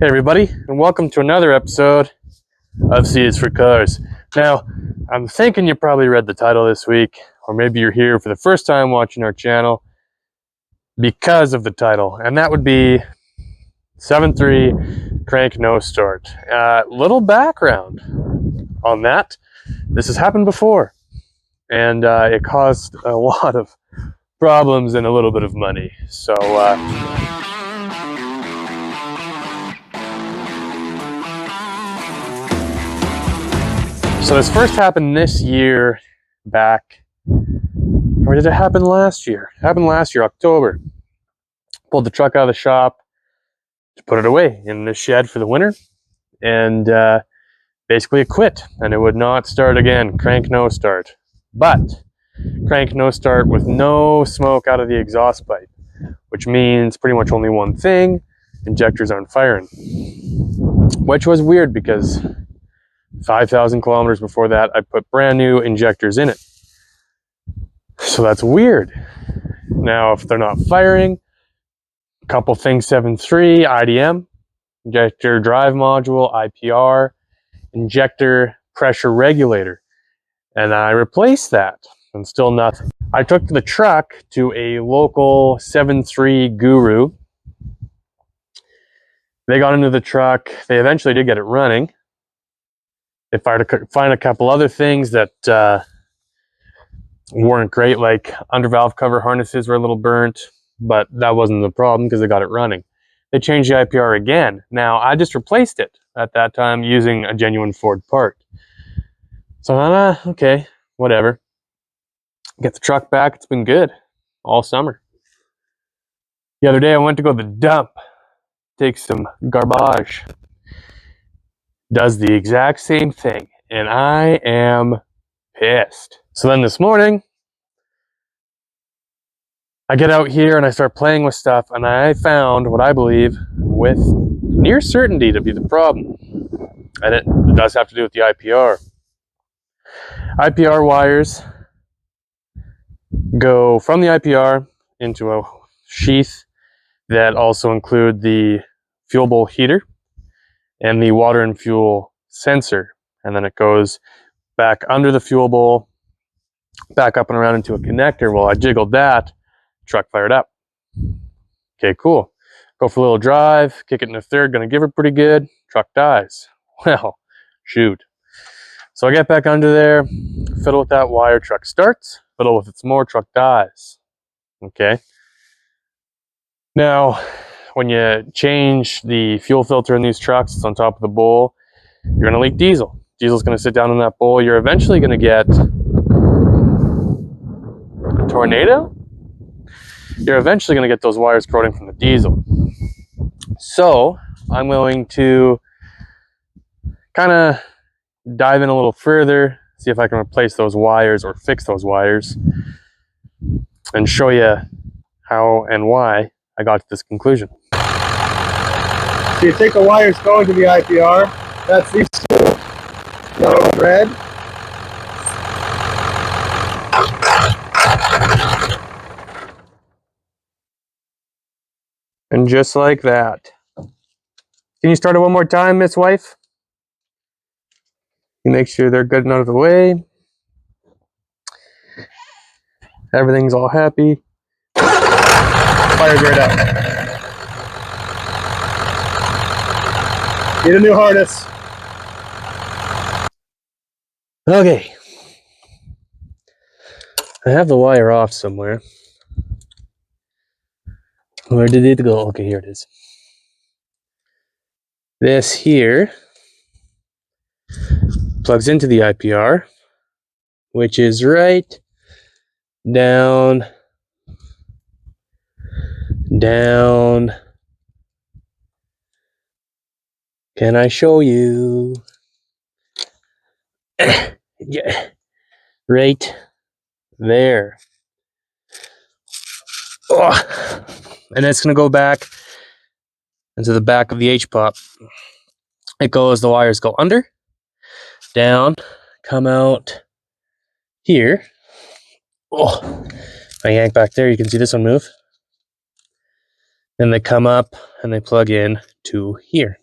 Hey everybody, and welcome to another episode of C is for Cars. Now, I'm thinking you probably read the title this week, or maybe you're here for the first time watching our channel because of the title, and that would be 7.3 crank no start. Little background on that. This has happened before, and it caused a lot of problems and a little bit of money. So this first happened this year back, or did it happen last year? It happened last year, October. Pulled the truck out of the shop to put it away in the shed for the winter, and basically it quit, and it would not start again. Crank no start. But crank no start with no smoke out of the exhaust pipe, which means pretty much only one thing: injectors aren't firing. Which was weird because 5,000 kilometers before that, I put brand new injectors in it. So that's weird. Now, if they're not firing, a couple things: 7.3 IDM, injector drive module, IPR, injector pressure regulator. And I replaced that, and still nothing. I took the truck to a local 7.3 guru. They got into the truck. They eventually did get it running. They find a couple other things that weren't great, like under valve cover harnesses were a little burnt, but that wasn't the problem because they got it running. They changed the IPR again. Now, I just replaced it at that time using a genuine Ford part. So okay, whatever. Get the truck back. It's been good all summer. The other day I went to go to the dump, take some garbage. Does the exact same thing, and I am pissed. So then this morning, I get out here and I start playing with stuff, and I found what I believe with near certainty to be the problem. And it does have to do with the IPR. IPR wires go from the IPR into a sheath that also include the fuel bowl heater and the water and fuel sensor. And then it goes back under the fuel bowl, back up and around into a connector. Well, I jiggled that, truck fired up. Okay, cool. Go for a little drive, kick it in the third, gonna give it pretty good, truck dies. Well, shoot. So I get back under there, fiddle with that wire, truck starts, fiddle with it some more, truck dies. Okay. Now, when you change the fuel filter in these trucks, it's on top of the bowl, you're gonna leak diesel. Diesel's gonna sit down in that bowl. You're eventually gonna get a tornado. You're eventually gonna get those wires corroding from the diesel. So I'm going to kind of dive in a little further, see if I can replace those wires or fix those wires, and show you how and why I got to this conclusion. So you take the wires going to the IPR, that's these two, yellow and red. And just like that. Can you start it one more time, Miss Wife? You make sure they're good and out of the way. Everything's all happy. Fires right up. Need a new harness. Okay. I have the wire off somewhere. Where did it go? Okay, here it is. This here plugs into the IPR, which is right down. Can I show you? Yeah, right there. Oh. And it's gonna go back into the back of the H-pop. It goes, the wires go under, down, come out here. Oh, if I yank back there, you can see this one move. and they come up and they plug in to here.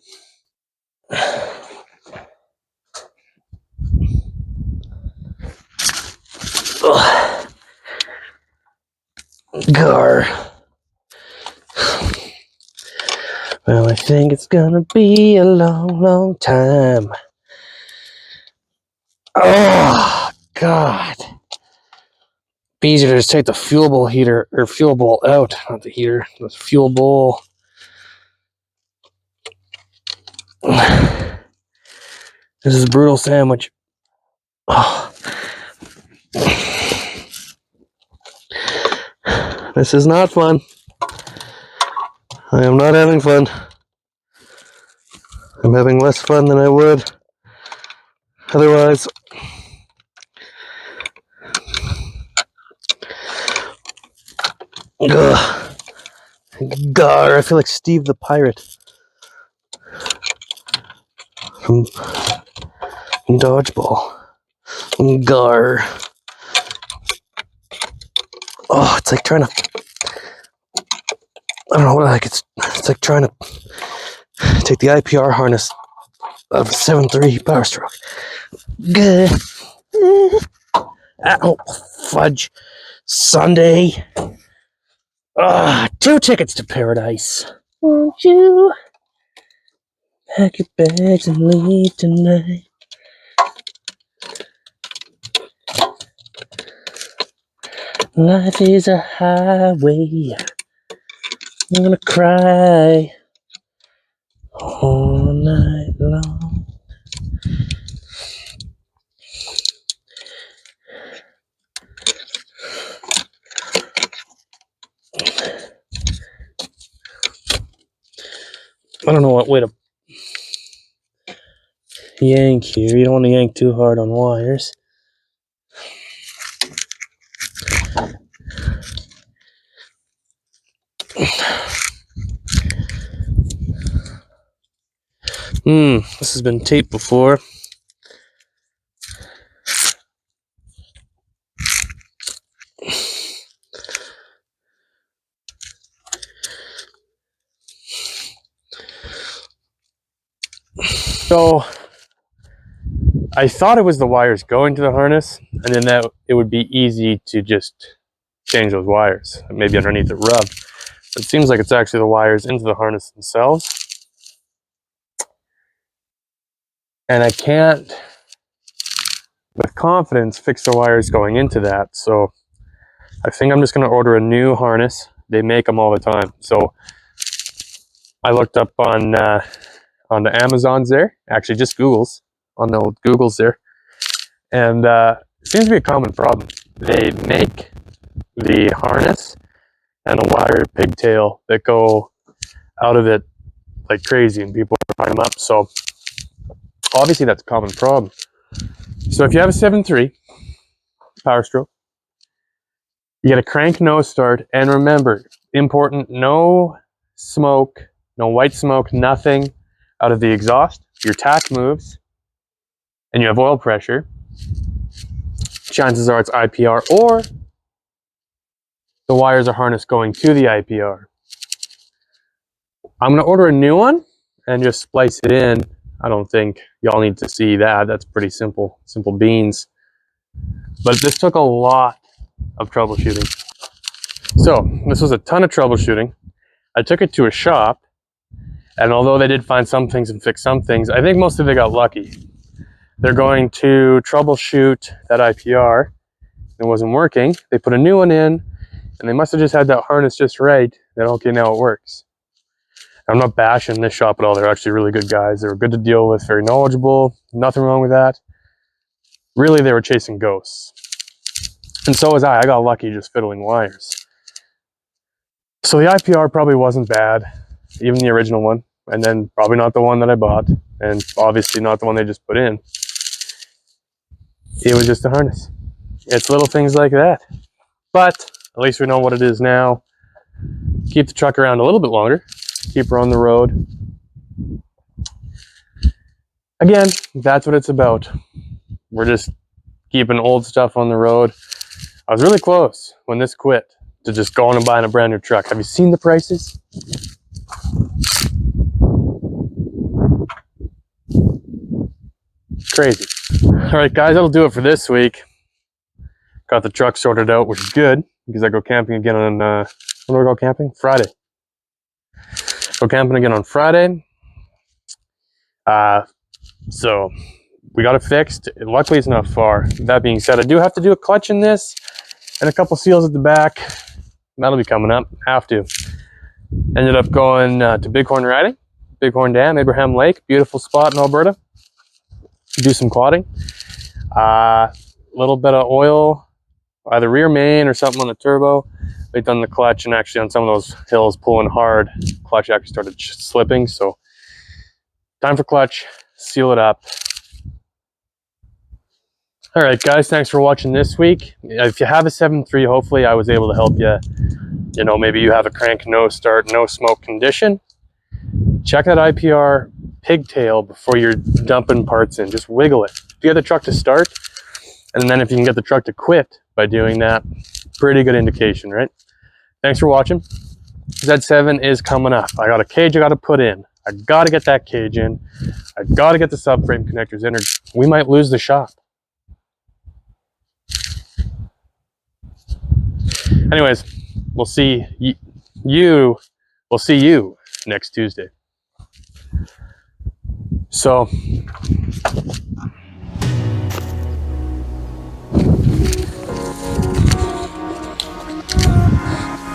Ugh. Gar. Well, I think it's gonna be a long, long time. Oh, God. Be easier to just take the fuel bowl heater, or fuel bowl out. Not the heater, the fuel bowl. This is a brutal sandwich. Oh. This is not fun. I am not having fun. I'm having less fun than I would otherwise. Ugh. Gar, I feel like Steve the Pirate from Dodgeball. Gar. Oh, it's like trying to... I don't know what it's like trying to take the IPR harness of 7.3 Powerstroke. Good. Ow, fudge. Sunday. 2 tickets to paradise. Won't you pack your bags and leave tonight? Life is a highway. I'm gonna cry all night long. I don't know what way to yank here. You don't want to yank too hard on wires. This has been taped before. So I thought it was the wires going to the harness, and then that it would be easy to just change those wires, maybe underneath the rub. But it seems like it's actually the wires into the harness themselves. And I can't, with confidence, fix the wires going into that. So I think I'm just going to order a new harness. They make them all the time. So I looked up on the Amazons there, actually just Google's, on the old Google's there. And it seems to be a common problem. They make the harness and a wire pigtail that go out of it like crazy, and people are buying them up. So obviously that's a common problem. So if you have a 7.3 Powerstroke, you get a crank nose start, and remember, important, no smoke, no white smoke, nothing out of the exhaust. Your tach moves and you have oil pressure, chances are it's IPR, or the wires are harnessed going to the IPR. I'm going to order a new one and just splice it in. I don't think y'all need to see that. That's pretty simple beans. But this took a lot of troubleshooting. So this was a ton of troubleshooting. I took it to a shop, and although they did find some things and fix some things, I think most of it got lucky. They're going to troubleshoot that IPR. It wasn't working. They put a new one in, and they must have just had that harness just right. Then okay, now it works. I'm not bashing this shop at all. They're actually really good guys. They were good to deal with, very knowledgeable. Nothing wrong with that. Really, they were chasing ghosts. And so was I. I got lucky just fiddling wires. So the IPR probably wasn't bad, even the original one. And then probably not the one that I bought. And obviously not the one they just put in. It was just a harness. It's little things like that. But at least we know what it is now. Keep the truck around a little bit longer. Keep her on the road. Again, that's what it's about. We're just keeping old stuff on the road. I was really close when this quit. to just going and buying a brand new truck. Have you seen the prices? Crazy. All right, guys, that'll do it for this week. Got the truck sorted out, which is good because I go camping again on, when do I go camping? Friday. Go camping again on Friday. So we got it fixed. Luckily, it's not far. That being said, I do have to do a clutch in this and a couple seals at the back. That'll be coming up. Have to. Ended up going to Bighorn riding. Bighorn Dam, Abraham Lake. Beautiful spot in Alberta. Do some quadding. Little bit of oil, either rear main or something on the turbo. They've done the clutch, and actually on some of those hills pulling hard, clutch actually started slipping. So time for clutch, seal it up. All right, guys, thanks for watching this week. If you have a 7.3, hopefully I was able to help you. You know, maybe you have a crank, no start, no smoke condition. Check that IPR pigtail before you're dumping parts in. Just wiggle it. If you get the truck to start, and then if you can get the truck to quit by doing that, pretty good indication, right? Thanks for watching. Z7 is coming up. I got a cage I got to put in. I got to get that cage in. I got to get the subframe connectors in, or we might lose the shop. Anyways, we'll see you next Tuesday. So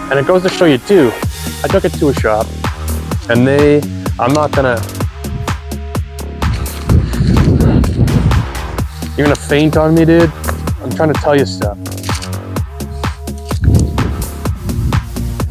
and it goes to show you too, I took it to a shop and I'm not gonna, you're gonna faint on me, dude. I'm trying to tell you stuff.